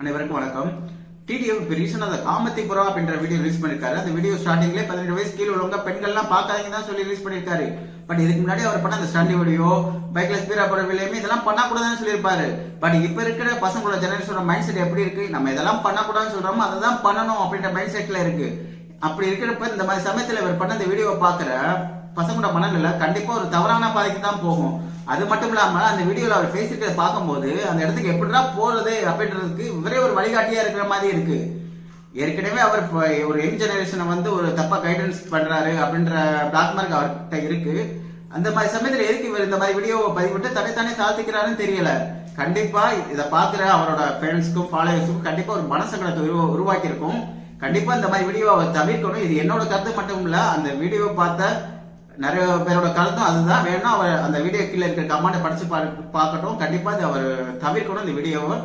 அனைவருக்கும் வணக்கம். டிடிஎஃப் இப்போ ரீசெண்டாக அந்த காமத்திபுரா அப்படின்ற வீடியோ ரிலீஸ் பண்ணிருக்காரு. அந்த வீடியோ ஸ்டார்டிங்லேயே 18 வயசு கீழே உள்ளவங்க பெண்கள்லாம் பார்க்காதீங்க தான் சொல்லி ரிலீஸ் பண்ணிருக்காரு. பட் இதுக்கு முன்னாடி அவர் பண்ண அந்த ஸ்டண்ட் வீடியோ, பைக்ல ஸ்பீடா போற வீடியோமே இதெல்லாம் பண்ணக்கூடாதுன்னு சொல்லியிருப்பாரு. பட் இப்போ இருக்கிற பசங்களோட ஜெனரேஷனோட மைண்ட் செட் எப்படி இருக்கு? நம்ம இதெல்லாம் பண்ணக்கூடாதுன்னு சொல்றோமோ அதை தான் பண்ணணும் அப்படின்ற மைண்ட் செட்ல இருக்கு. அப்படி இருக்கிறப்ப இந்த மாதிரி சமயத்தில் இவர் பண்ண இந்த வீடியோவை பார்க்குற பசங்களோட மனநிலை கண்டிப்பா ஒரு தவறான பாதைக்கு தான் போகும். அது மட்டும் இல்லாம அந்த வீடியோல அவர் பேசிட்டு பார்க்கும்போது அந்த இடத்துக்கு எப்படிடா போறது அப்படின்றதுக்கு இவரே ஒரு வழிகாட்டியா இருக்கிற மாதிரி இருக்கு. ஏற்கனவே அவர் ஒரு யங் ஜெனரேஷனை வந்து ஒரு தப்பா கைடன்ஸ் பண்றாரு அப்படின்ற பிளாக் மார்க் அவர்கிட்ட இருக்கு. அந்த மாதிரி சமயத்துல எதுக்கு இவர் இந்த மாதிரி வீடியோவை பதிவிட்டு தன்னைத்தானே தாழ்த்திக்கிறாருன்னு தெரியல. கண்டிப்பா இதை பாக்குற அவரோட ஃப்ரெண்ட்ஸ்க்கும் ஃபாலோவர்ஸுக்கும் கண்டிப்பா ஒரு மனசங்கடத்தை உருவாக்கி இருக்கும். கண்டிப்பா இந்த மாதிரி வீடியோவை தவிர்க்கணும். இது என்னோட கருத்து மட்டும் இல்ல, அந்த வீடியோவை பார்த்த நிறைய பேரோட கருத்தும் அதுதான். வேணும் அவர் அந்த வீடியோ கீழே இருக்கிற கமெண்ட் படிச்சு பார்க்கட்டும். கண்டிப்பா அவர் தவிர்க்கணும் இந்த வீடியோவை.